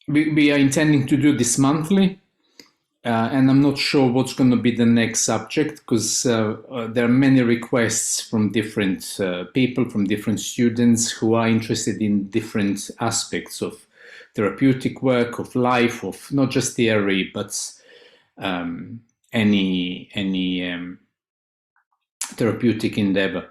we are intending to do this monthly. And I'm not sure what's going to be the next subject because there are many requests from different people, from different students who are interested in different aspects of therapeutic work, of life, of not just theory, but any therapeutic endeavor.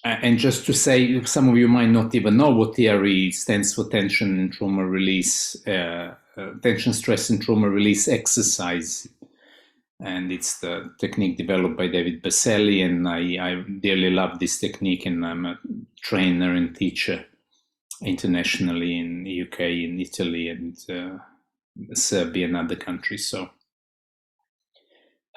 And just to say, some of you might not even know what TRE stands for: tension and trauma release, tension, stress, and trauma release exercise. And it's the technique developed by David Berceli, and I dearly love this technique, and I'm a trainer and teacher internationally in the UK, in Italy, and Serbia and other countries. So.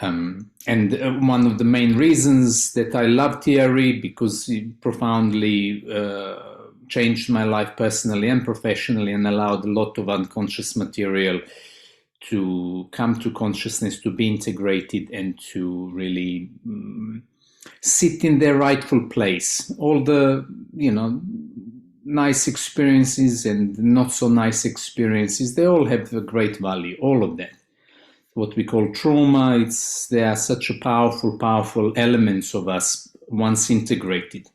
And one of the main reasons that I love TRE, because it profoundly changed my life personally and professionally, and allowed a lot of unconscious material to come to consciousness, to be integrated, and to really sit in their rightful place. All the, nice experiences and not so nice experiences, they all have a great value, all of that. What we call trauma, they are such a powerful elements of us once integrated.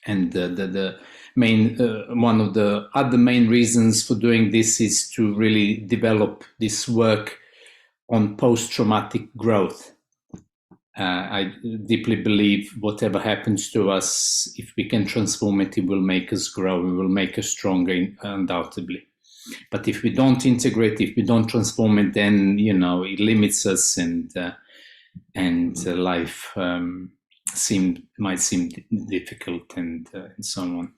And the main one of the other main reasons for doing this is to really develop this work on post-traumatic growth. I deeply believe whatever happens to us, if we can transform it, it will make us grow, it will make us stronger, undoubtedly. But if we don't integrate, if we don't transform it, then it limits us, and life might seem difficult, and so on.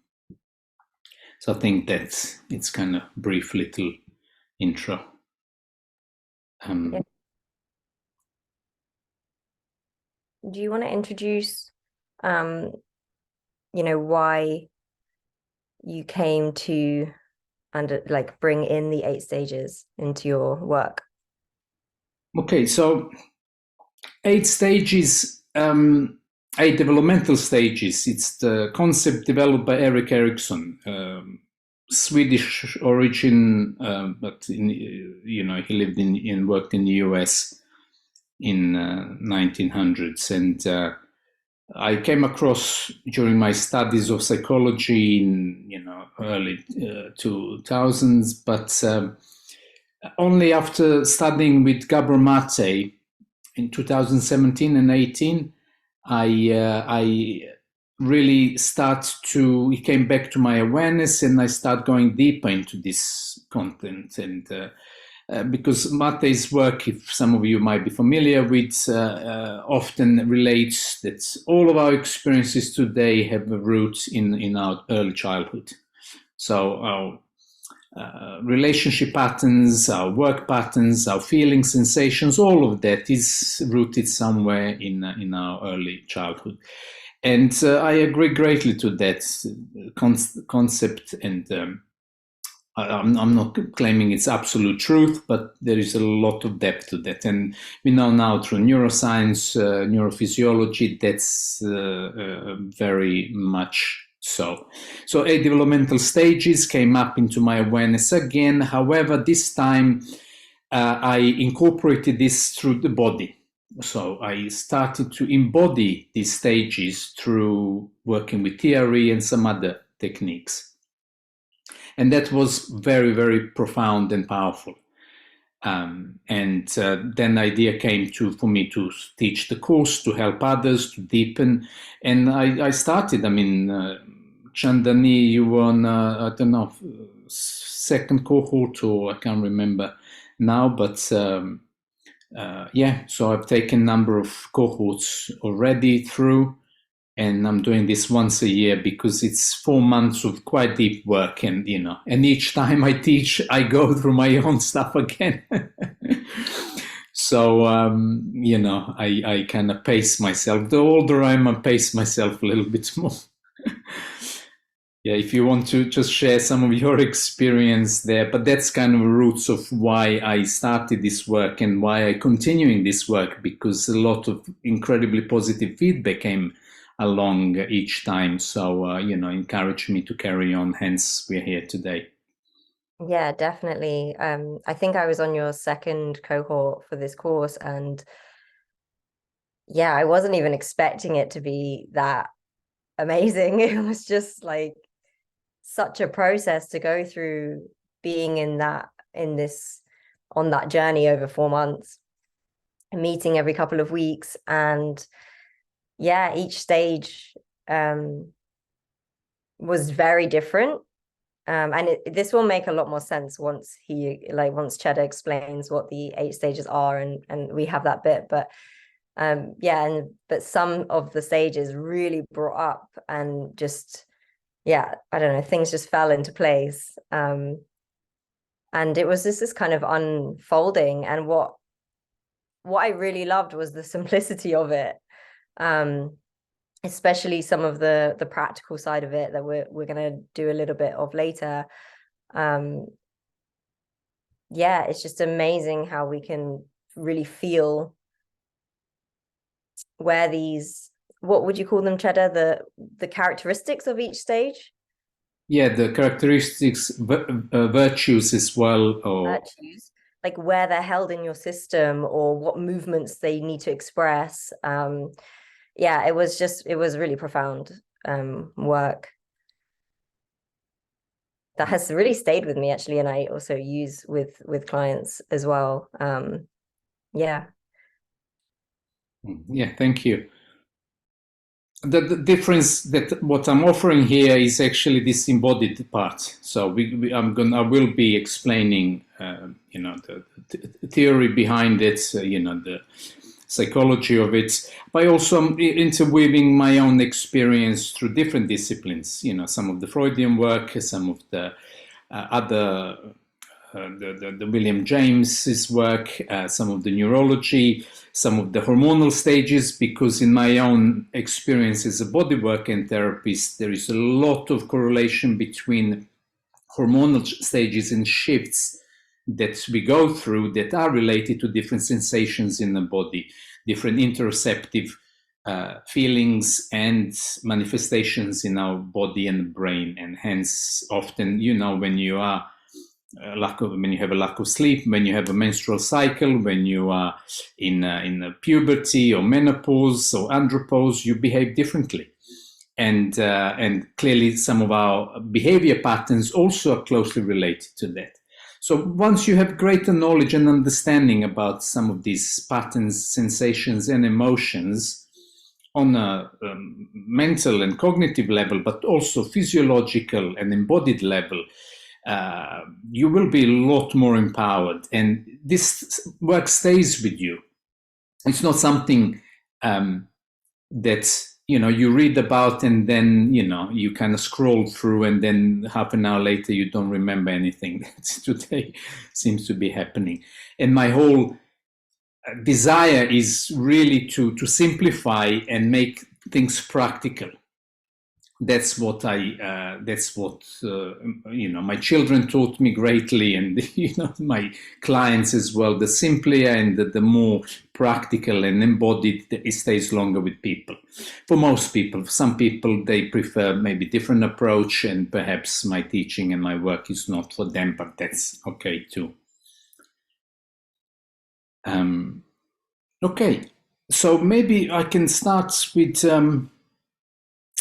So I think that it's kind of brief little intro. Yeah. Do you want to introduce, why you came to bring in the 8 stages into your work? Okay, so 8 stages, 8 developmental stages. It's the concept developed by Erik Erickson, Swedish origin, but he lived in worked in the US in 1900s, and I came across during my studies of psychology in early 2000s, but only after studying with Gabor Mate in 2017 and 18, I really it came back to my awareness, and I start going deeper into this content. And because Mate's work, if some of you might be familiar with, often relates that all of our experiences today have a root in our early childhood. So our relationship patterns, our work patterns, our feelings, sensations, all of that is rooted somewhere in our early childhood. And I agree greatly to that concept, and I'm not claiming it's absolute truth, but there is a lot of depth to that. And we know now through neuroscience, neurophysiology, that's very much so. So 8 developmental stages came up into my awareness again. However, this time I incorporated this through the body. So I started to embody these stages through working with TRE and some other techniques. And that was very, very profound and powerful. And then the idea came for me to teach the course, to help others, to deepen. And I started, Chandani, you were on, I don't know, second cohort, or I can't remember now, but so I've taken a number of cohorts already through, and I'm doing this once a year because it's 4 months of quite deep work, and and each time I teach, I go through my own stuff again. So I kind of pace myself. The older I pace myself a little bit more. Yeah, if you want to just share some of your experience there, but that's kind of the roots of why I started this work and why I'm continuing this work, because a lot of incredibly positive feedback came along each time. So, encouraged me to carry on. Hence, we're here today. Yeah, definitely. I think I was on your second cohort for this course, and yeah, I wasn't even expecting it to be that amazing. It was just like such a process to go through being in this on that journey over 4 months, meeting every couple of weeks, and yeah, each stage um was very different. And this will make a lot more sense once once Cheda explains what the 8 stages are, and we have that bit. But yeah, but some of the stages really brought up, and just, yeah, I don't know, things just fell into place. And it was just this kind of unfolding, and what I really loved was the simplicity of it. Um, Especially some of the practical side of it that we're gonna do a little bit of later. Um, yeah, it's just amazing how we can really feel where these, what would you call them, Cheddar? The characteristics of each stage? Yeah, the characteristics, virtues as well, or Virtues, like where they're held in your system or what movements they need to express. Yeah, it was really profound work that has really stayed with me, actually, and I also use with clients as well. Yeah. yeah, thank you. The difference that what I'm offering here is actually this embodied part. So I will be explaining, the theory behind it, the psychology of it, but also I'm interweaving my own experience through different disciplines. Some of the Freudian work, some of the other the William James's work, some of the neurology, some of the hormonal stages, because in my own experience as a bodywork and therapist, there is a lot of correlation between hormonal stages and shifts that we go through that are related to different sensations in the body, different interoceptive feelings and manifestations in our body and brain. And hence, often, when you are when you have a lack of sleep, when you have a menstrual cycle, when you are in puberty or menopause or andropause, you behave differently. And clearly some of our behavior patterns also are closely related to that. So once you have greater knowledge and understanding about some of these patterns, sensations, and emotions on a mental and cognitive level, but also physiological and embodied level, you will be a lot more empowered, and this work stays with you. It's not something that you read about and then you kind of scroll through, and then half an hour later you don't remember anything that today seems to be happening. And my whole desire is really to simplify and make things practical. That's what my children taught me greatly, and my clients as well. The simpler and the more practical and embodied, it stays longer with people. For most people, some people, they prefer maybe different approach, and perhaps my teaching and my work is not for them, but that's okay too. Okay, so maybe I can start with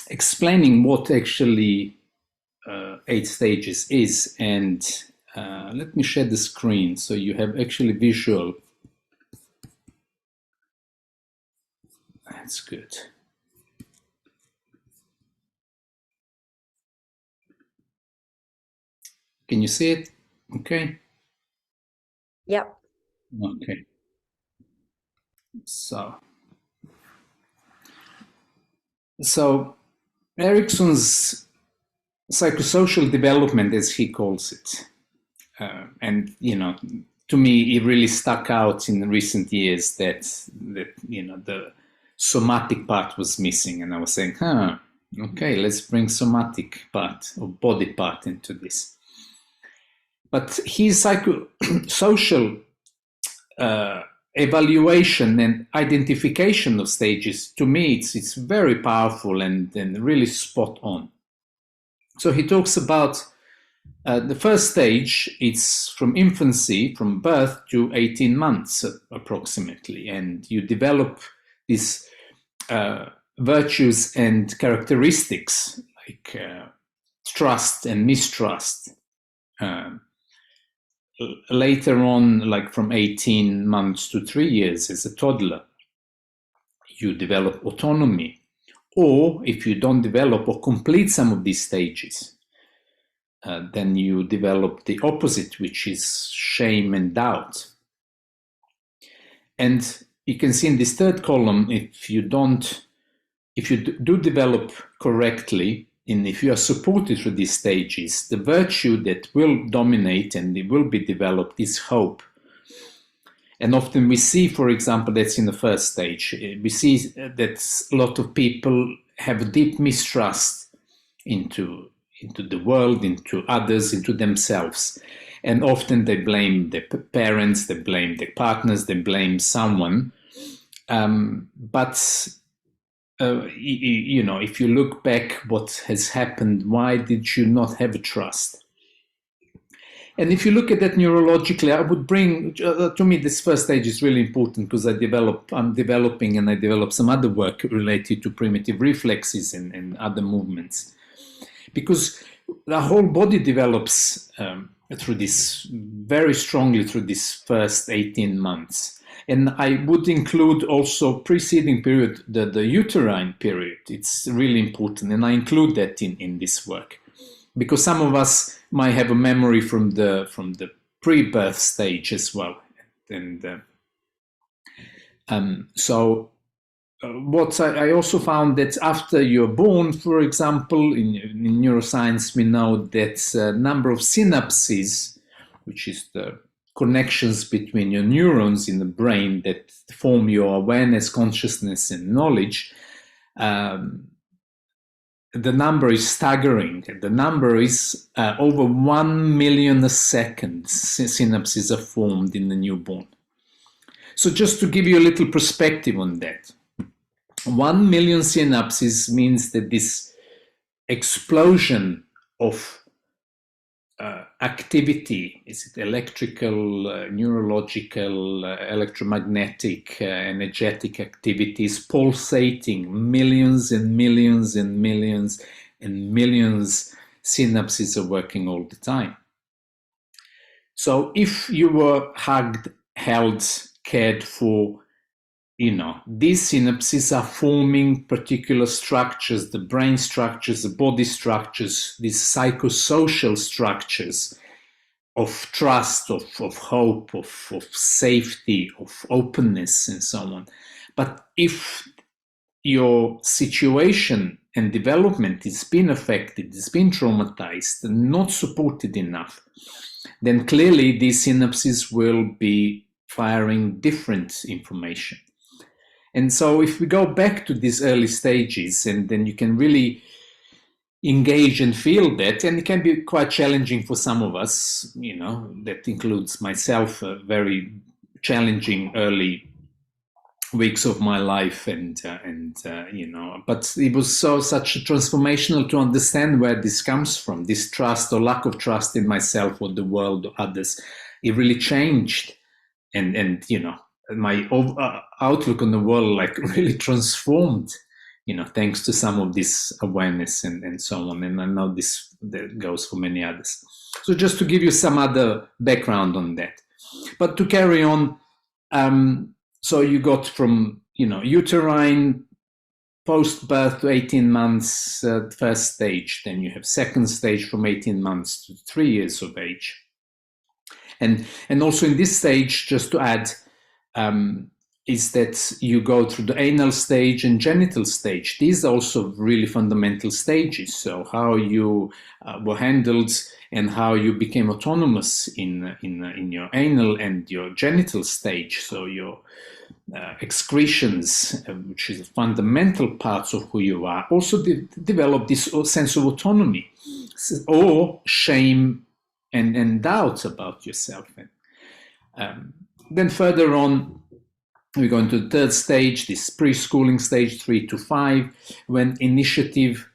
explaining what actually 8 stages is, and let me share the screen so you have actually visual. That's good. Can you see it? Okay. Yep. Okay. So Erickson's psychosocial development, as he calls it, and to me, it really stuck out in recent years that the somatic part was missing, and I was saying, okay, let's bring somatic part or body part into this. But his psychosocial evaluation and identification of stages, to me, it's very powerful and really spot on. So he talks about The first stage, it's from infancy, from birth to 18 months approximately, and you develop these virtues and characteristics like trust and mistrust. Later on, like from 18 months to 3 years as a toddler, you develop autonomy. Or if you don't develop or complete some of these stages, then you develop the opposite, which is shame and doubt. And you can see in this third column, if you do develop correctly, and if you are supported through these stages, the virtue that will dominate and it will be developed is hope. And often we see, for example, that's in the first stage, we see that a lot of people have deep mistrust into the world, into others, into themselves. And often they blame their parents, they blame their partners, they blame someone. But if you look back what has happened, why did you not have a trust? And if you look at that neurologically, I would bring, to me, this first stage is really important because I'm developing and I develop some other work related to primitive reflexes and other movements. Because the whole body develops through this, very strongly through this first 18 months. And I would include also preceding period, the uterine period. It's really important, and I include that in this work. Because some of us might have a memory from the pre-birth stage as well, and what I also found that after you're born, for example, in neuroscience, we know that number of synapses, which is the connections between your neurons in the brain that form your awareness, consciousness, and knowledge. The number is staggering. The number is over 1 million a second synapses are formed in the newborn. So just to give you a little perspective on that, 1 million synapses means that this explosion of activity, is it electrical, neurological, electromagnetic, energetic activities, pulsating, millions and millions and millions and millions synapses are working all the time. So if you were hugged, held, cared for, these synapses are forming particular structures, the brain structures, the body structures, these psychosocial structures of trust, of hope, of safety, of openness, and so on. But if your situation and development has been affected, has been traumatized, and not supported enough, then clearly these synapses will be firing different information. And so if we go back to these early stages, and then you can really engage and feel that, and it can be quite challenging for some of us, that includes myself, very challenging early weeks of my life, but it was such a transformational to understand where this comes from, this trust or lack of trust in myself or the world or others. It really changed, and my outlook on the world really transformed, thanks to some of this awareness and so on. And I know that goes for many others. So just to give you some other background on that. But to carry on, so you got from, uterine, post-birth to 18 months, first stage. Then you have second stage from 18 months to 3 years of age. And also in this stage, just to add, is that you go through the anal stage and genital stage. These are also really fundamental stages. So how you were handled and how you became autonomous in your anal and your genital stage. So your excretions, which is fundamental parts of who you are, also develop this sense of autonomy or shame and doubts about yourself. Then further on, we go into the third stage, this preschooling stage, 3 to 5, when initiative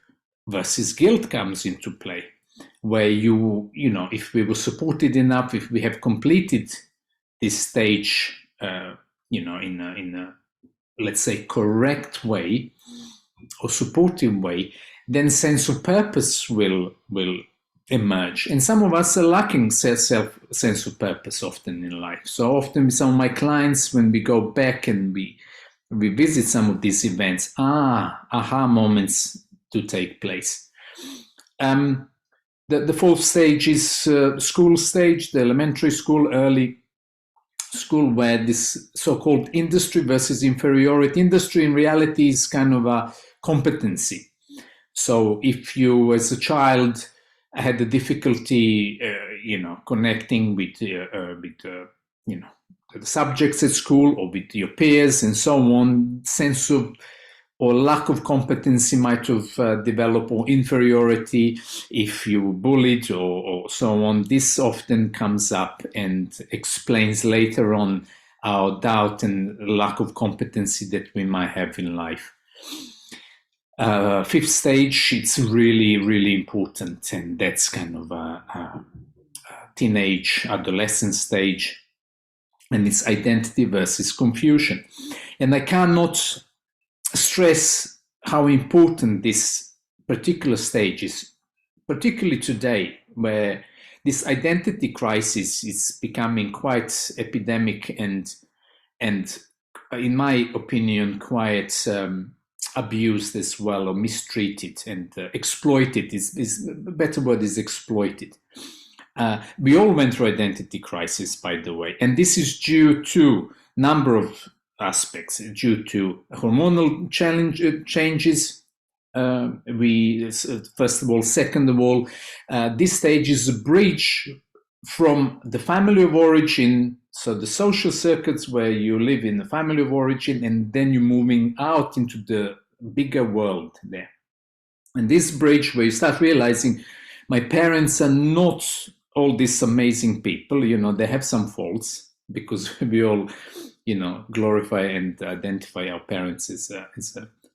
versus guilt comes into play. where if we were supported enough, if we have completed this stage, in a let's say correct way or supportive way, then sense of purpose will emerge. And some of us are lacking sense of purpose often in life. So often with some of my clients, when we go back and we visit some of these events, aha moments to take place. The fourth stage is school stage, the elementary school, early school, where this so-called industry versus inferiority. Industry in reality is kind of a competency. So if you as a child had a difficulty connecting with the subjects at school or with your peers and so on, sense of or lack of competency might have developed, or inferiority if you were bullied or so on. This often comes up and explains later on our doubt and lack of competency that we might have in life. Fifth stage, it's really, really important, and that's kind of a teenage, adolescent stage, and it's identity versus confusion. And I cannot stress how important this particular stage is, particularly today, where this identity crisis is becoming quite epidemic and in my opinion, quite abused as well, or mistreated and exploited. Is a better word is exploited. We all went through identity crisis, by the way, and this is due to number of aspects, due to hormonal changes. First of all, second of all, this stage is a bridge from the family of origin, so the social circuits where you live in the family of origin, and then you're moving out into the bigger world there. And this bridge where you start realizing my parents are not all these amazing people, they have some faults, because we all glorify and identify our parents as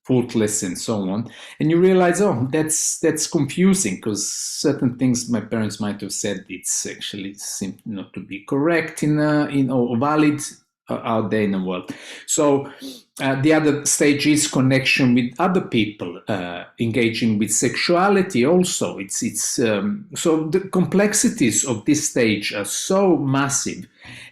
faultless and so on. And you realize, that's confusing, because certain things my parents might have said, it's actually seemed not to be correct or valid out there in the world. So the other stage is connection with other people, engaging with sexuality also. So the complexities of this stage are so massive,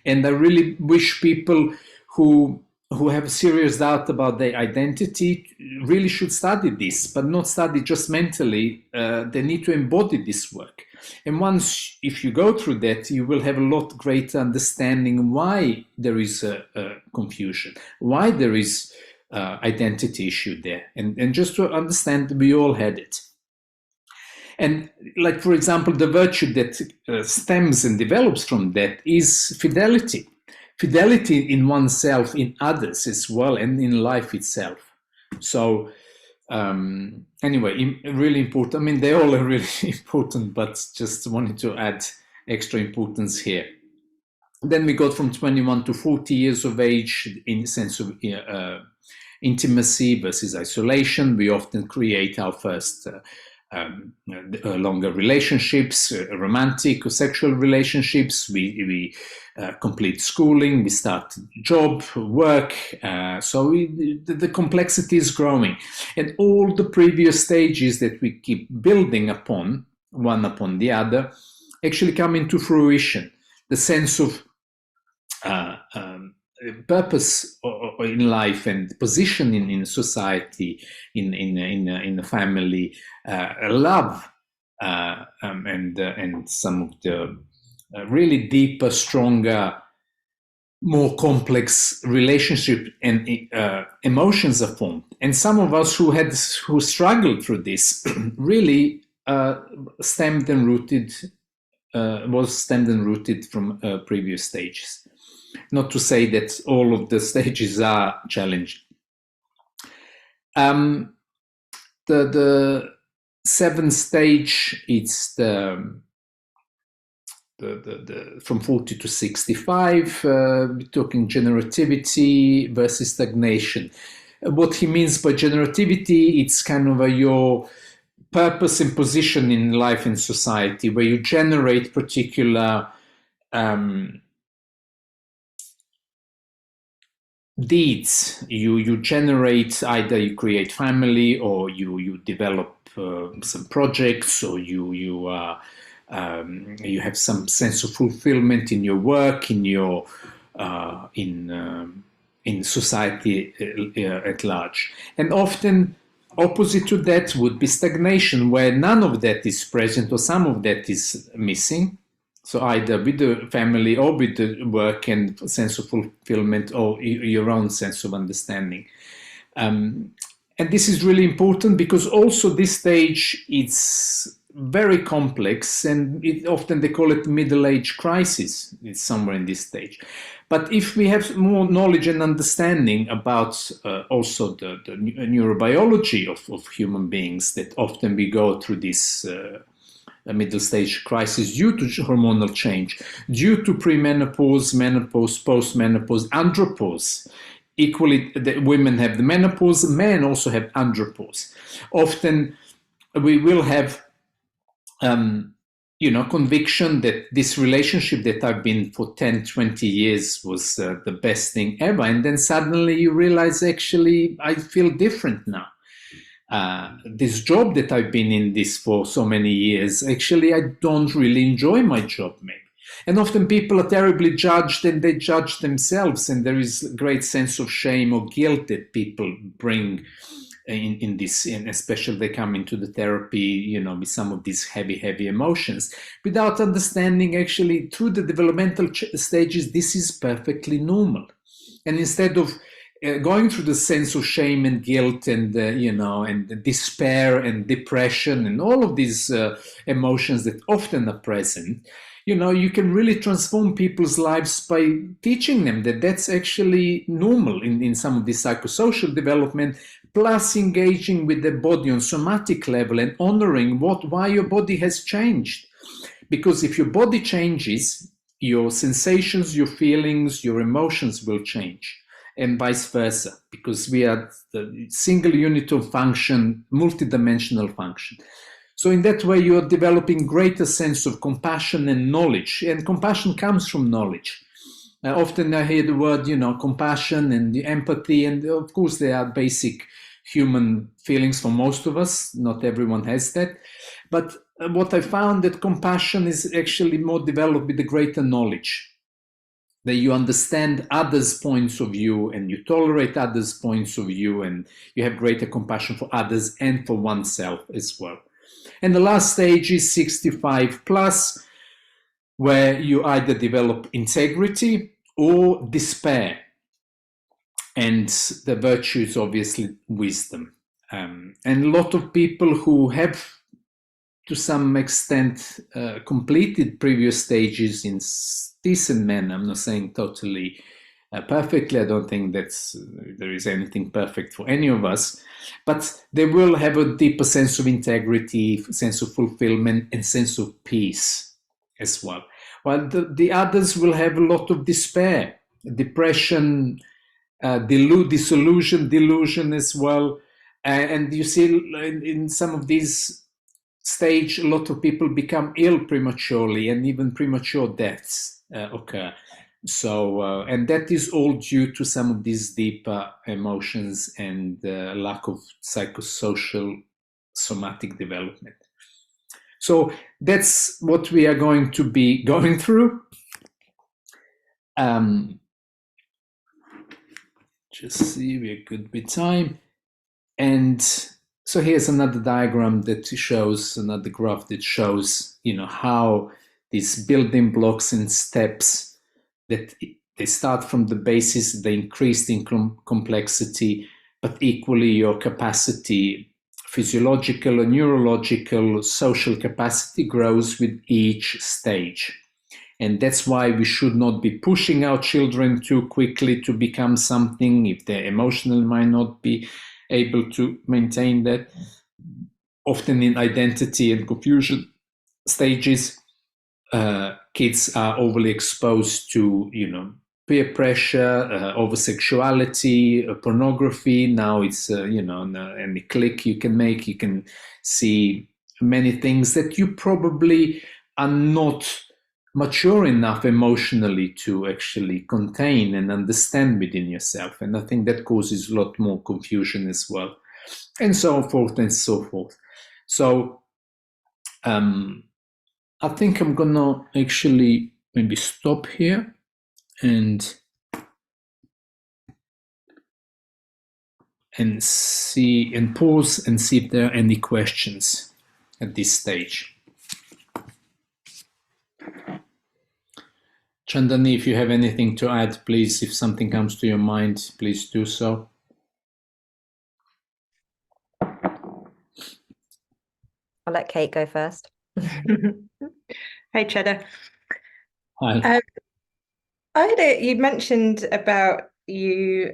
and I really wish people who have serious doubt about their identity really should study this, but not study just mentally. They need to embody this work. And once, if you go through that, you will have a lot greater understanding why there is a confusion, why there is identity issue there. And just to understand, we all had it. And like, for example, the virtue that stems and develops from that is fidelity. Fidelity in oneself, in others as well, and in life itself. So anyway, really important. I mean, they all are really important, but just wanted to add extra importance here. Then we got from 21 to 40 years of age in the sense of intimacy versus isolation. We often create our first longer relationships, romantic or sexual relationships. We complete schooling, we start job, work. So the complexity is growing. And all the previous stages that we keep building upon, one upon the other, actually come into fruition. The sense of purpose in life and position in society, in the family, love, and some of the really deeper, stronger, more complex relationship and emotions are formed. And some of us who struggled through this really was stemmed and rooted from previous stages. Not to say that all of the stages are challenging. The seventh stage, it's the from 40 to 65, we're talking generativity versus stagnation. What he means by generativity, it's kind of your purpose and position in life and society, where you generate particular deeds. You generate, either you create family, or you develop some projects, or you have some sense of fulfillment in your work, in your in society at large. And often opposite to that would be stagnation, where none of that is present or some of that is missing. So either with the family or with the work and sense of fulfillment, or your own sense of understanding. And this is really important, because also this stage is very complex, and often they call it middle age crisis. It's somewhere in this stage. But if we have more knowledge and understanding about also the neurobiology of human beings, that often we go through this a middle stage crisis due to hormonal change, due to premenopause, menopause, postmenopause, andropause. Equally, the women have the menopause, men also have andropause. Often we will have conviction that this relationship that I've been for 10, 20 years was the best thing ever. And then suddenly you realize, actually, I feel different now. This job that I've been in this for so many years, actually, I don't really enjoy my job, maybe. And often people are terribly judged, and they judge themselves. And there is a great sense of shame or guilt that people bring in this, and especially they come into the therapy, with some of these heavy emotions, without understanding, actually, through the developmental stages, this is perfectly normal. And instead of going through the sense of shame and guilt and and despair and depression and all of these emotions that often are present, you can really transform people's lives by teaching them that that's actually normal in some of this psychosocial development, plus engaging with the body on somatic level and honoring why your body has changed. Because if your body changes, your sensations, your feelings, your emotions will change. And vice versa, because we are the single unit of function, multidimensional function. So in that way, you are developing greater sense of compassion and knowledge. And compassion comes from knowledge. Often I hear the word, compassion and the empathy. And of course, they are basic human feelings for most of us. Not everyone has that. But what I found, that compassion is actually more developed with the greater knowledge. That you understand others' points of view, and you tolerate others' points of view, and you have greater compassion for others and for oneself as well. And the last stage is 65 plus, where you either develop integrity or despair. And the virtue is obviously wisdom. And a lot of people who have, to some extent, completed previous stages in decent manner. I'm not saying totally perfectly. I don't think there is anything perfect for any of us, but they will have a deeper sense of integrity, sense of fulfillment, and sense of peace as well. While the others will have a lot of despair, depression, disillusion, delusion as well. And you see in some of these stage, a lot of people become ill prematurely, and even premature deaths occur. So, and that is all due to some of these deeper emotions and lack of psychosocial somatic development. So that's what we are going to be going through. Just see, we're good with time. And so here's another diagram that shows, another graph that shows, how these building blocks and steps, that they start from the basis, they increase in complexity, but equally your capacity, physiological and neurological, social capacity grows with each stage. And that's why we should not be pushing our children too quickly to become something if they emotionally might not be able to maintain that. Often in identity and confusion stages, kids are overly exposed to, peer pressure, over sexuality, pornography. Now it's, any click you can make, you can see many things that you probably are not mature enough emotionally to actually contain and understand within yourself. And I think that causes a lot more confusion as well, and so forth and so forth. So I think I'm gonna actually maybe stop here and see and pause and see if there are any questions at this stage. Chandani, if you have anything to add, please, if something comes to your mind, please do so. I'll let Kate go first. Hey, Cheda. Hi. You mentioned about you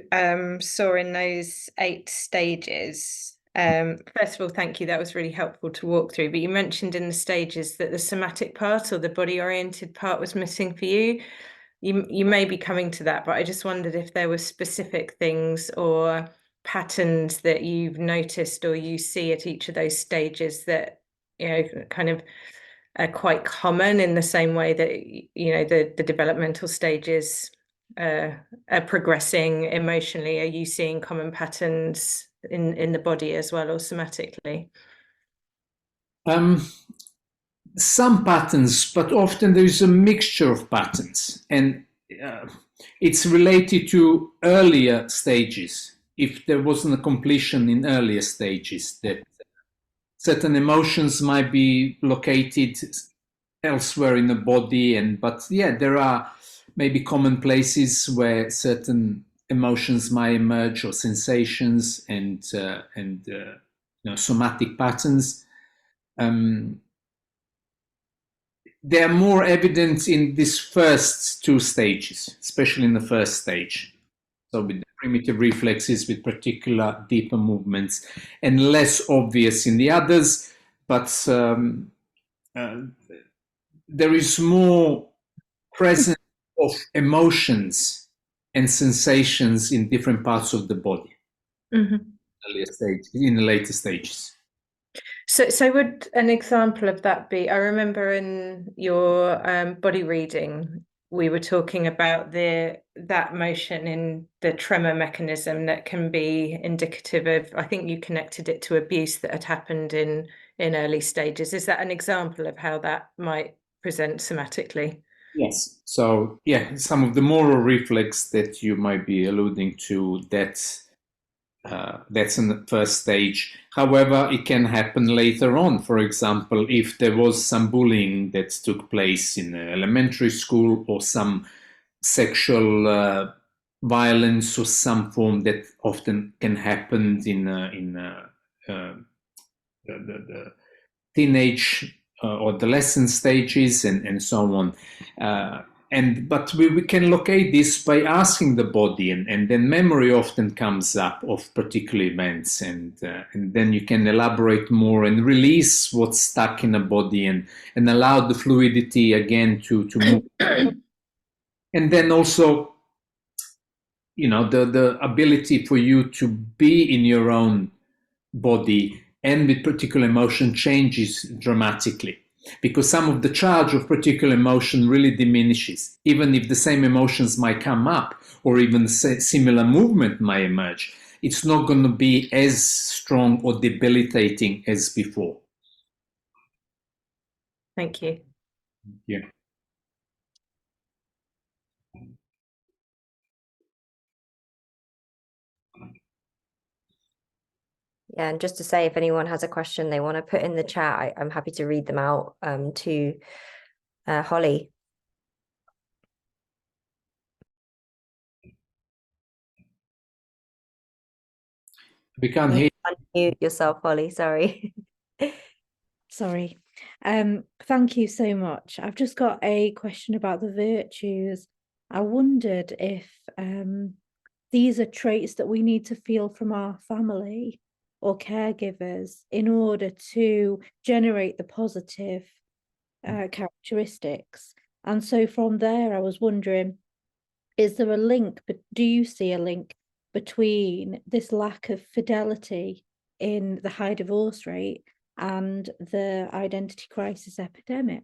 saw in those 8 stages. First of all, thank you. That was really helpful to walk through. But you mentioned in the stages that the somatic part or the body-oriented part was missing for you. You may be coming to that, but I just wondered if there were specific things or patterns that you've noticed or you see at each of those stages that, kind of are quite common in the same way that, the developmental stages are progressing emotionally. Are you seeing common patterns in the body as well, or somatically? Some patterns, but often there is a mixture of patterns, and it's related to earlier stages. If there wasn't a completion in earlier stages, that certain emotions might be located elsewhere in the body, but there are maybe common places where certain emotions might emerge, or sensations and somatic patterns. They are more evident in these first 2 stages, especially in the first stage. So with the primitive reflexes, with particular deeper movements, and less obvious in the others, but there is more presence of emotions and sensations in different parts of the body. In the later stages. So would an example of that be, I remember in your body reading, we were talking about that motion in the tremor mechanism that can be indicative of, I think you connected it to abuse that had happened in early stages. Is that an example of how that might present somatically? Yes. So some of the moral reflex that you might be alluding to, that's in the first stage. However, it can happen later on. For example, if there was some bullying that took place in elementary school, or some sexual violence or some form that often can happen in the teenage or adolescent stages, and so on. But we can locate this by asking the body, and then memory often comes up of particular events, and then you can elaborate more and release what's stuck in the body, and allow the fluidity again to move. And then also, the ability for you to be in your own body and with particular emotion changes dramatically, because some of the charge of particular emotion really diminishes. Even if the same emotions might come up, or even similar movement might emerge, it's not going to be as strong or debilitating as before. Thank you. Yeah. Yeah, and just to say, if anyone has a question they want to put in the chat, I'm happy to read them out to Holly. We can't hear. Unmute yourself, Holly. Sorry. Sorry. Thank you so much. I've just got a question about the virtues. I wondered if these are traits that we need to feel from our family or caregivers in order to generate the positive characteristics. And so from there, I was wondering is there a link, but do you see a link between this lack of fidelity in the high divorce rate and the identity crisis epidemic?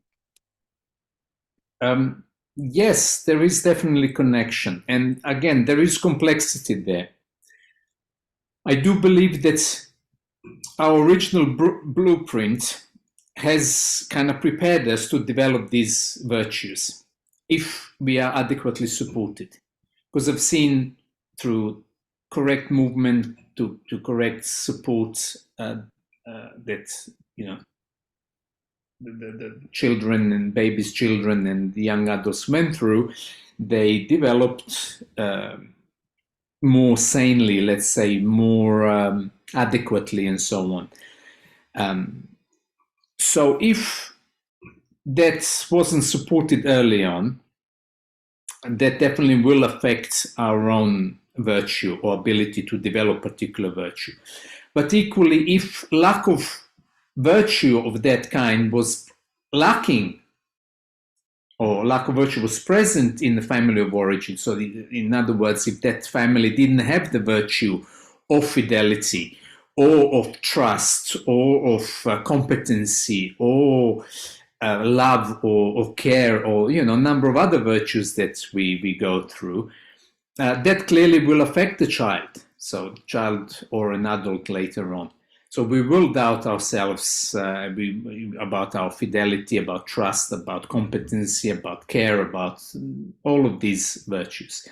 Yes, there is definitely connection. And again, there is complexity there. I do believe that our original blueprint has kind of prepared us to develop these virtues if we are adequately supported. Because I've seen through correct movement to correct support that, you know, the children and babies' children and the young adults went through, they developed more sanely, let's say, more adequately, and so on. So if that wasn't supported early on, that definitely will affect our own virtue or ability to develop particular virtue. But equally, if lack of virtue of that kind was lacking, or lack of virtue was present in the family of origin, so in other words, if that family didn't have the virtue of fidelity or of trust or of competency or love or care, or, you know, a number of other virtues that we go through, that clearly will affect the child, so child or an adult later on. So we will doubt ourselves about our fidelity, about trust, about competency, about care, about all of these virtues.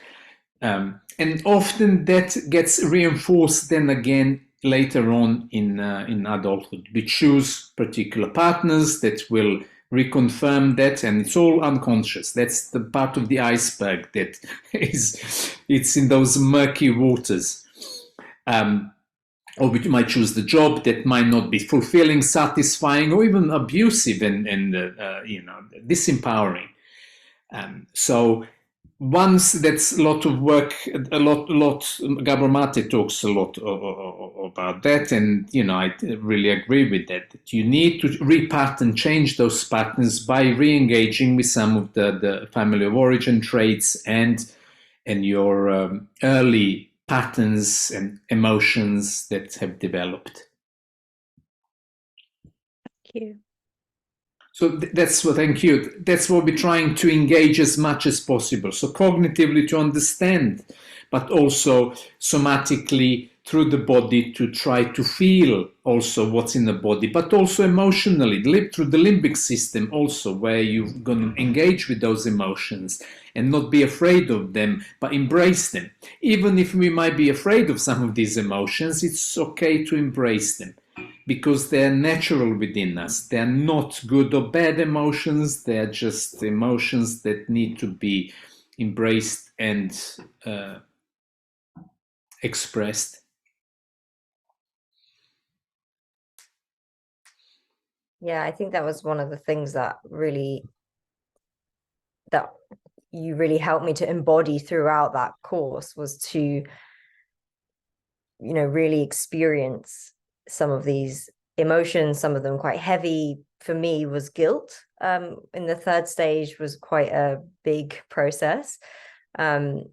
And often that gets reinforced then again later on in adulthood. We choose particular partners that will reconfirm that, and it's all unconscious. That's the part of the iceberg that it's in those murky waters. Or we might choose the job that might not be fulfilling, satisfying, or even abusive and you know, disempowering. So once that's a lot of work, a lot. Gabor Mate talks a lot about that, and, you know, I really agree with that. That you need to repattern, change those patterns by re-engaging with some of the family of origin traits and your early patterns and emotions that have developed. Thank you. So that's what, thank you. That's what we're trying to engage as much as possible. So cognitively to understand, but also somatically through the body to try to feel also what's in the body, but also emotionally through the limbic system also, where you're going to engage with those emotions and not be afraid of them, but embrace them. Even if we might be afraid of some of these emotions, it's okay to embrace them, because they're natural within us. They're not good or bad emotions. They're just emotions that need to be embraced and expressed. Yeah, I think that was one of the things that you really helped me to embody throughout that course, was to, you know, really experience some of these emotions, some of them quite heavy. For me was guilt. In the third stage was quite a big process. But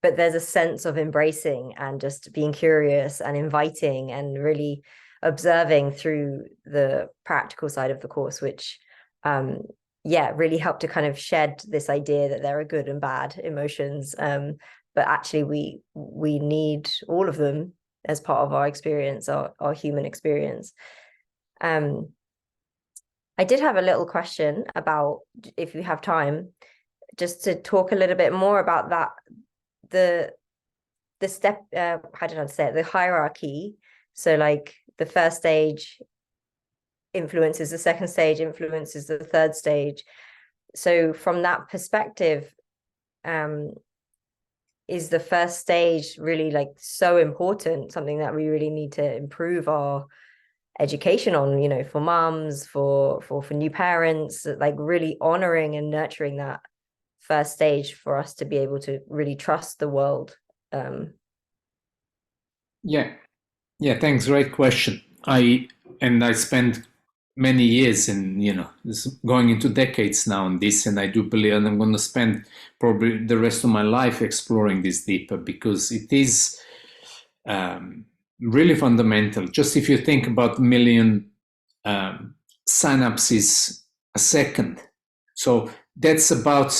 there's a sense of embracing and just being curious and inviting and really observing through the practical side of the course, which really helped to kind of shed this idea that there are good and bad emotions, but actually we need all of them as part of our experience, our human experience. I did have a little question about, if you have time, just to talk a little bit more about that, the step, how did I say it, the hierarchy. So like the first stage influences the second stage, influences the third stage. So from that perspective, is the first stage really like so important, something that we really need to improve our education on, you know, for moms, for new parents, like really honoring and nurturing that first stage for us to be able to really trust the world? Yeah, thanks. Great question. I spent many years, and it's going into decades now on this, and I do believe, and I'm going to spend probably the rest of my life exploring this deeper, because it is really fundamental. Just if you think about 1 million synapses a second, so that's about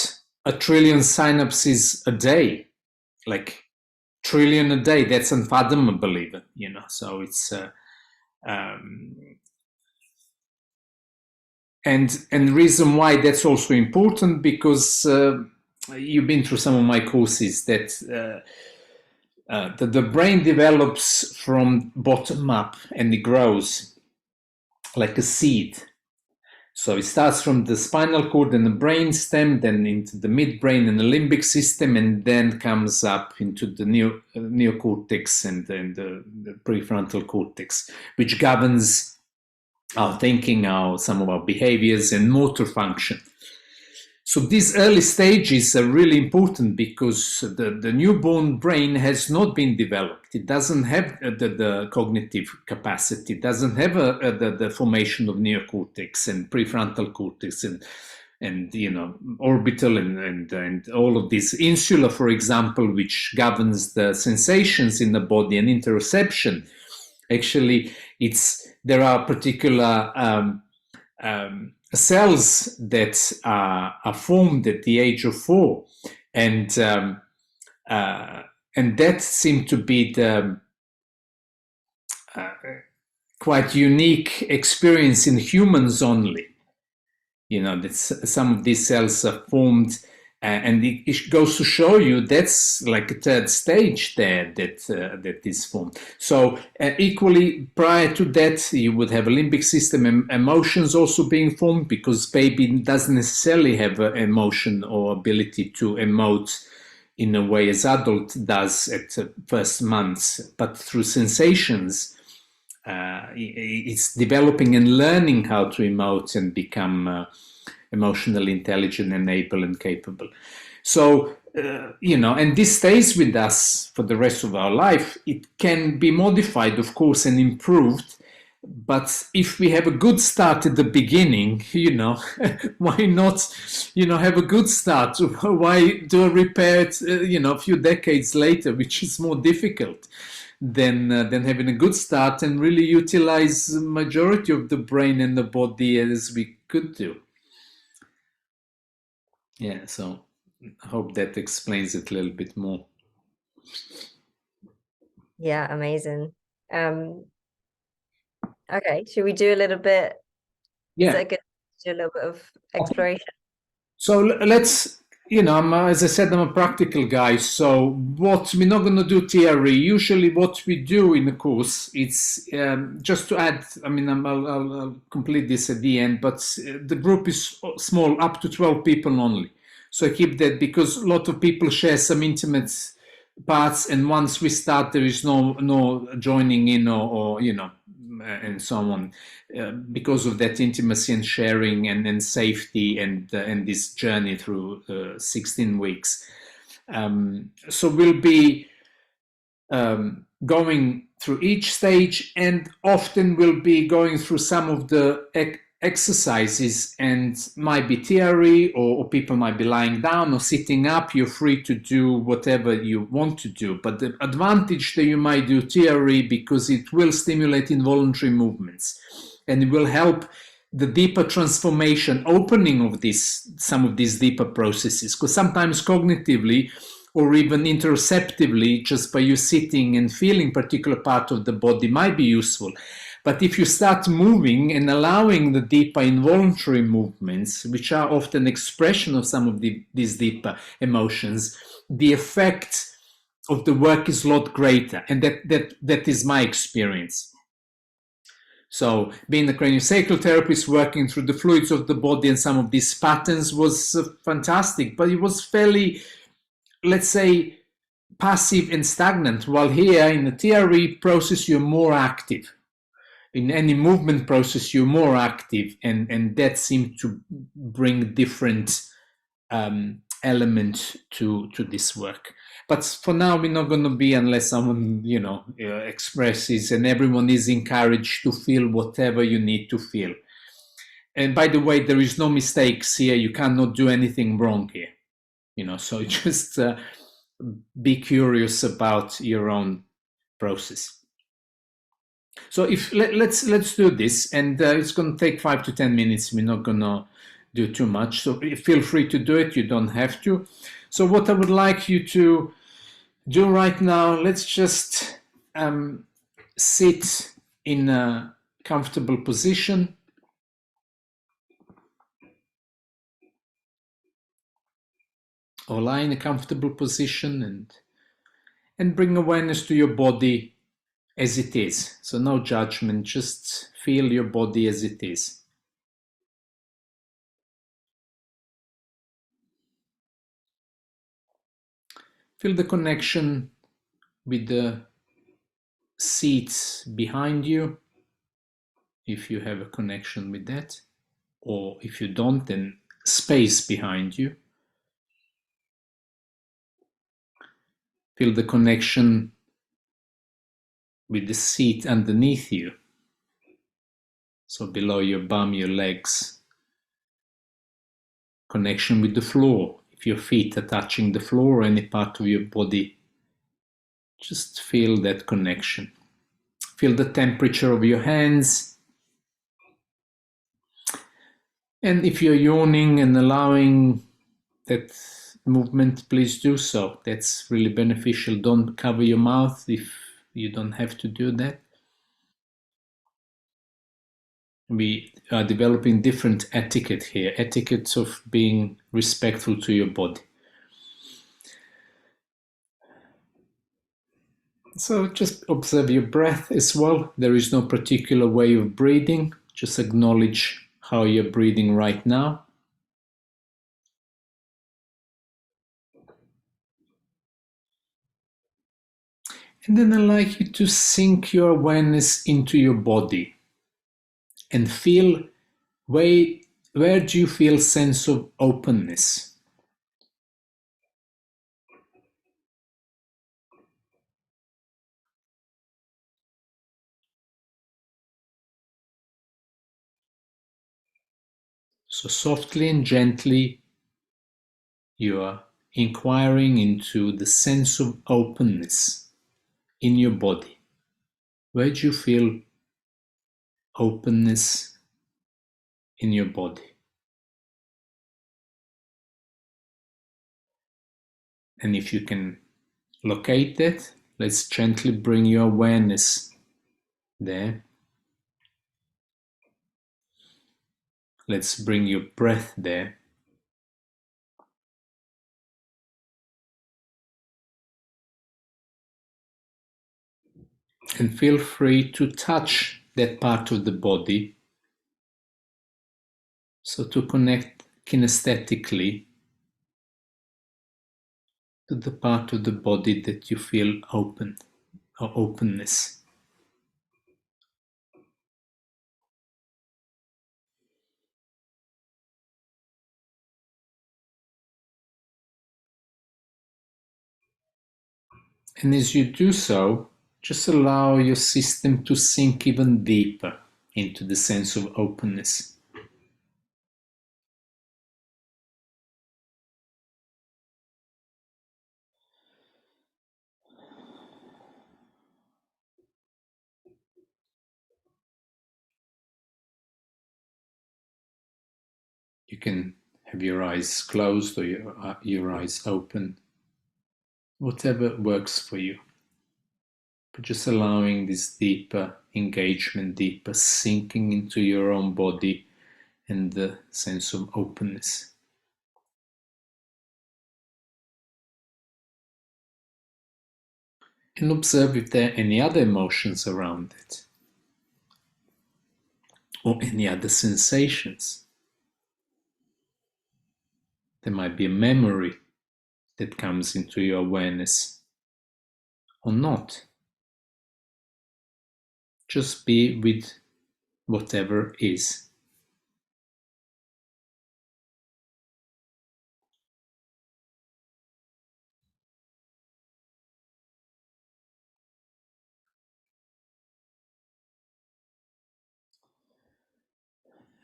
1 trillion synapses a day, like trillion a day. That's unfathomable even, so it's and the reason why that's also important, because you've been through some of my courses, that the brain develops from bottom up, and it grows like a seed. So it starts from the spinal cord and the brain stem, then into the midbrain and the limbic system, and then comes up into the neocortex and the prefrontal cortex, which governs our thinking, some of our behaviors and motor function. So these early stages are really important, because the newborn brain has not been developed. It doesn't have the cognitive capacity, it doesn't have the formation of neocortex and prefrontal cortex and orbital and all of this. Insula, for example, which governs the sensations in the body and interoception. Actually, there are particular cells that are formed at the age of 4, and that seemed to be the quite unique experience in humans only. That some of these cells are formed, and it goes to show you that's like a third stage there that is formed. So equally, prior to that, you would have a limbic system, emotions also being formed, because baby doesn't necessarily have an emotion or ability to emote in a way as adult does at the first months, but through sensations, it's developing and learning how to emote and become emotionally intelligent and able and capable. So, and this stays with us for the rest of our life. It can be modified, of course, and improved. But if we have a good start at the beginning, why not, have a good start? Why do a repair, a few decades later, which is more difficult than having a good start and really utilize the majority of the brain and the body as we could do. Yeah, so I hope that explains it a little bit more. Yeah, amazing. Okay, should we do a little bit? Yeah. Is that good to do a little bit of exploration? So let's, as I said, I'm a practical guy. So we're not going to do TRE. Usually what we do in the course, it's just to add, I'll complete this at the end, but the group is small, up to 12 people only. So I keep that, because a lot of people share some intimate parts, and once we start, there is no joining in or and so on, because of that intimacy and sharing and safety and this journey through 16 weeks. So we'll be going through each stage, and often we'll be going through some of the exercises, and might be TRE, or people might be lying down or sitting up. You're free to do whatever you want to do, but the advantage that you might do TRE, because it will stimulate involuntary movements, and it will help the deeper transformation, opening of some of these deeper processes, because sometimes cognitively or even interoceptively, just by you sitting and feeling particular part of the body might be useful. But if you start moving and allowing the deeper involuntary movements, which are often expression of some of these deeper emotions, the effect of the work is a lot greater. And that is my experience. So being a craniosacral therapist, working through the fluids of the body and some of these patterns was fantastic, but it was fairly, let's say, passive and stagnant. While here in the TRE process, you're more active. In any movement process, you're more active, and that seemed to bring different element to this work. But for now, we're not going to be, unless someone expresses, and everyone is encouraged to feel whatever you need to feel. And by the way, there is no mistakes here. You cannot do anything wrong here. So just be curious about your own process. So if let's do this, and it's going to take 5 to 10 minutes. We're not going to do too much, so feel free to do it. You don't have to. So what I would like you to do right now, let's just sit in a comfortable position. Or lie in a comfortable position and bring awareness to your body as it is. So no judgment, just feel your body as it is. Feel the connection with the seats behind you, if you have a connection with that, or if you don't, then space behind you. Feel the connection with the seat underneath you, so below your bum, your legs. Connection with the floor, if your feet are touching the floor or any part of your body, just feel that connection. Feel the temperature of your hands. And if you're yawning and allowing that movement, please do so. That's really beneficial. Don't cover your mouth if you don't have to do that. We are developing different etiquette here, etiquettes of being respectful to your body. So just observe your breath as well. There is no particular way of breathing. Just acknowledge how you're breathing right now. And then I'd like you to sink your awareness into your body and feel where do you feel sense of openness? So softly and gently you are inquiring into the sense of openness in your body. Where do you feel openness in your body? And if you can locate that, let's gently bring your awareness there. Let's bring your breath there. And feel free to touch that part of the body. So to connect kinesthetically to the part of the body that you feel open or openness. And as you do so, just allow your system to sink even deeper into the sense of openness. You can have your eyes closed or your eyes open, whatever works for you. But just allowing this deeper engagement, deeper sinking into your own body and the sense of openness. And observe if there are any other emotions around it or any other sensations. There might be a memory that comes into your awareness or not. Just be with whatever is.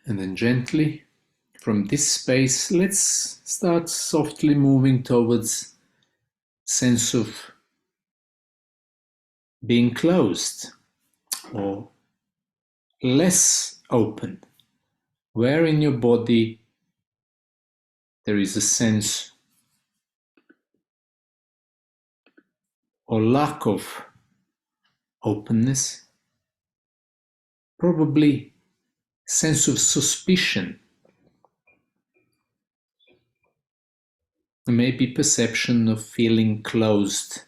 And then gently, from this space, let's start softly moving towards sense of being closed or less open. Where in your body there is a sense or lack of openness, probably sense of suspicion, maybe perception of feeling closed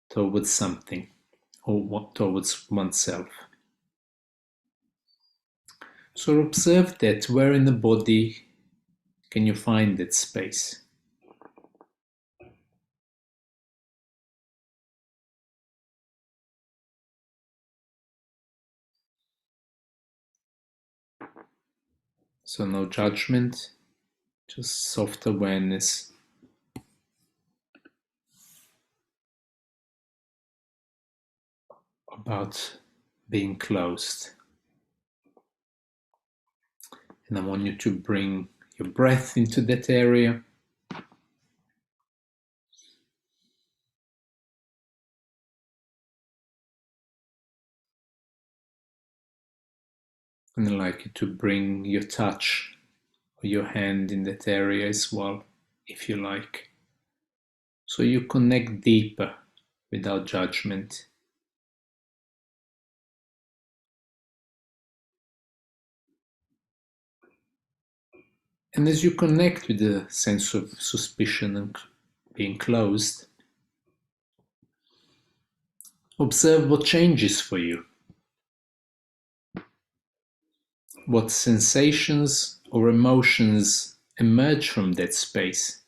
towards something or towards oneself. So observe that. Where in the body can you find that space? So no judgment, just soft awareness about being closed. And I want you to bring your breath into that area. And I'd like you to bring your touch or your hand in that area as well, if you like. So you connect deeper without judgment. And as you connect with the sense of suspicion and being closed, observe what changes for you. What sensations or emotions emerge from that space.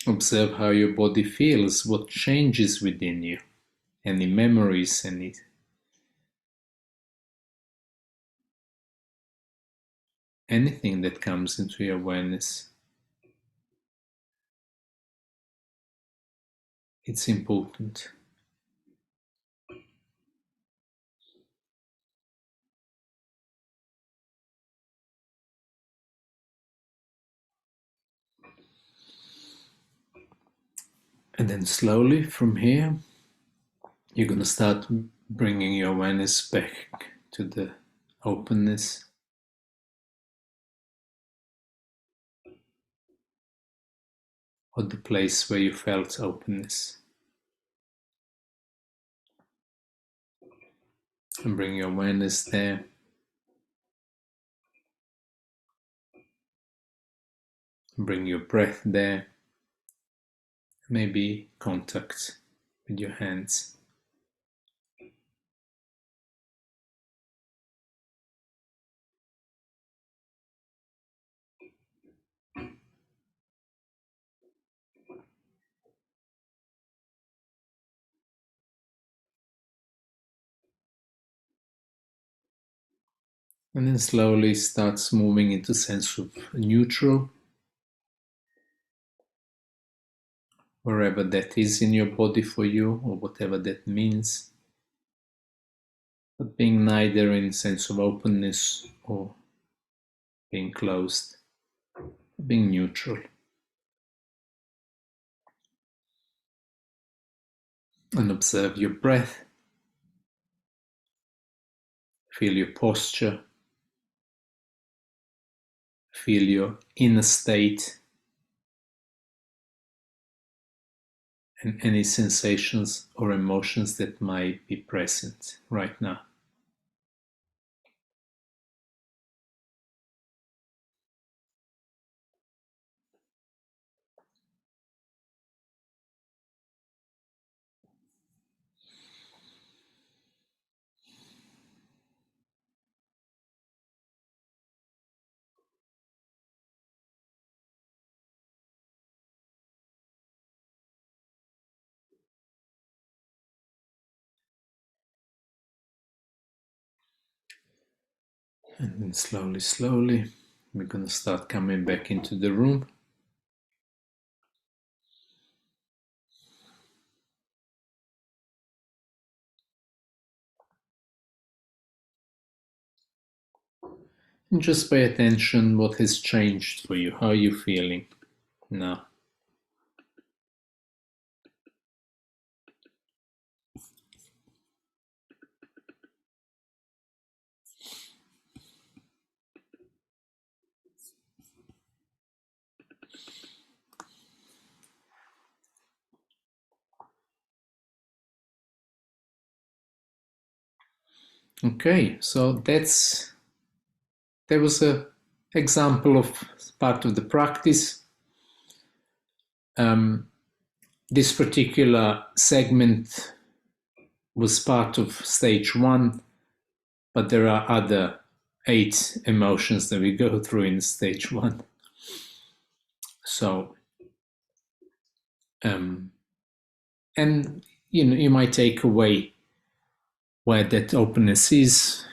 Observe how your body feels, what changes within you, any memories, anything that comes into your awareness. It's important. And then slowly from here, you're going to start bringing your awareness back to the openness. Or the place where you felt openness. And bring your awareness there. Bring your breath there. Maybe contact with your hands. And then slowly starts moving into sense of neutral. Wherever that is in your body for you, or whatever that means. But being neither in sense of openness or being closed. Being neutral. And observe your breath. Feel your posture. Feel your inner state. And any sensations or emotions that might be present right now. And then slowly, we're going to start coming back into the room. And just pay attention what has changed for you. How are you feeling now? Okay, so that was a example of part of the practice. This particular segment was part of stage 1, but there are other 8 emotions that we go through in stage 1. So, and you might take away where that openness is,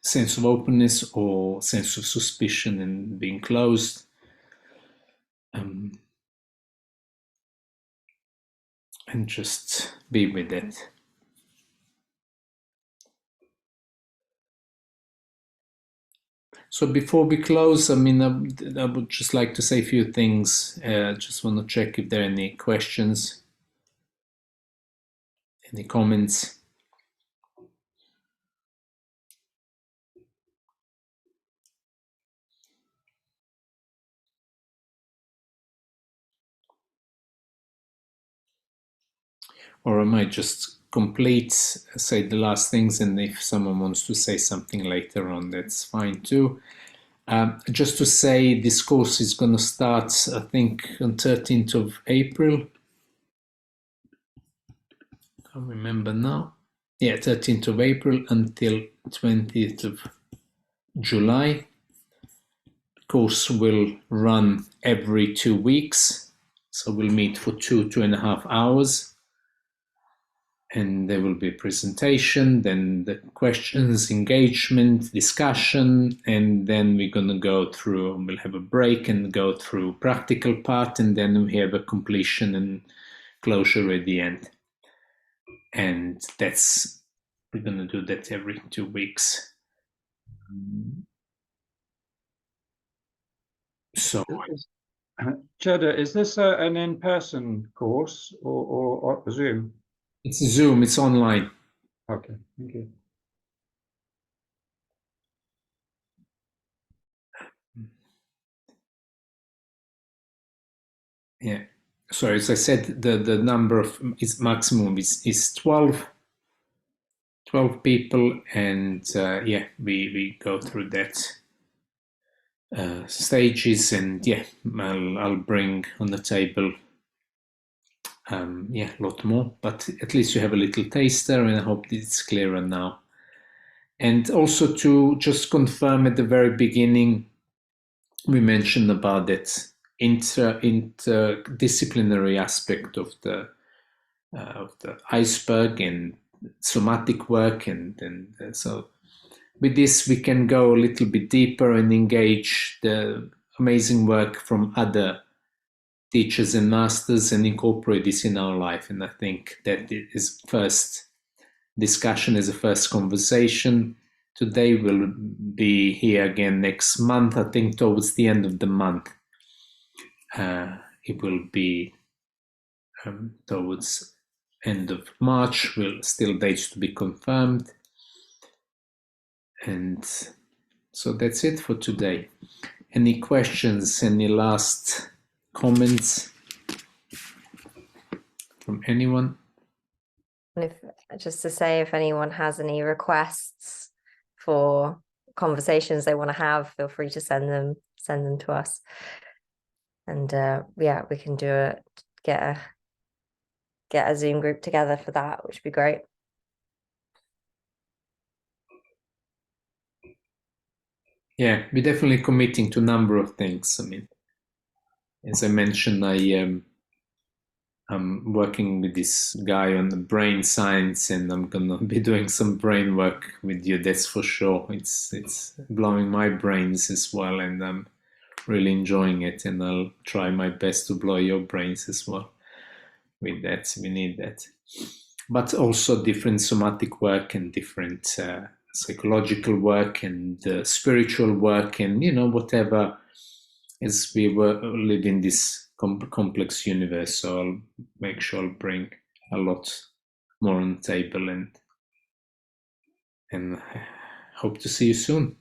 sense of openness or sense of suspicion and being closed. And just be with it. So before we close, I would just like to say a few things. Just want to check if there are any questions, any comments. Or I might just say the last things, and if someone wants to say something later on, that's fine too. Just to say, this course is going to start, I think, on 13th of April. I can't remember now. Yeah, 13th of April until 20th of July. Course will run every 2 weeks. So we'll meet for 2.5 hours. And there will be a presentation, then the questions, engagement, discussion, and then we're going to go through, we'll have a break and go through practical part, and then we have a completion and closure at the end. And we're going to do that every 2 weeks. So, Cheda, is this an in-person course or Zoom? It's Zoom, it's online. Okay, thank you. Yeah. So as I said, the number of maximum is 12 people, and we go through that stages, and I'll bring on the table a lot more, but at least you have a little taster, and I hope it's clearer now. And also to just confirm at the very beginning, we mentioned about that interdisciplinary aspect of the iceberg and somatic work, and so with this we can go a little bit deeper and engage the amazing work from other teachers and masters and incorporate this in our life. And I think that is first discussion, as a first conversation. Today we'll be here again next month. I think towards the end of the month it will be towards end of March. Will still dates to be confirmed. And so that's it for today. Any questions? Any last comments from anyone? Just to say, if anyone has any requests for conversations they want to have, feel free to send them to us. And we can get a Zoom group together for that, which would be great. Yeah, we're definitely committing to a number of things. I mean, as I mentioned, I'm working with this guy on the brain science, and I'm gonna be doing some brain work with you. That's for sure. It's blowing my brains as well, and I'm really enjoying it. And I'll try my best to blow your brains as well. With that, we need that. But also different somatic work and different psychological work and spiritual work, and whatever, as we live in this complex universe. So I'll make sure I'll bring a lot more on the table, and hope to see you soon.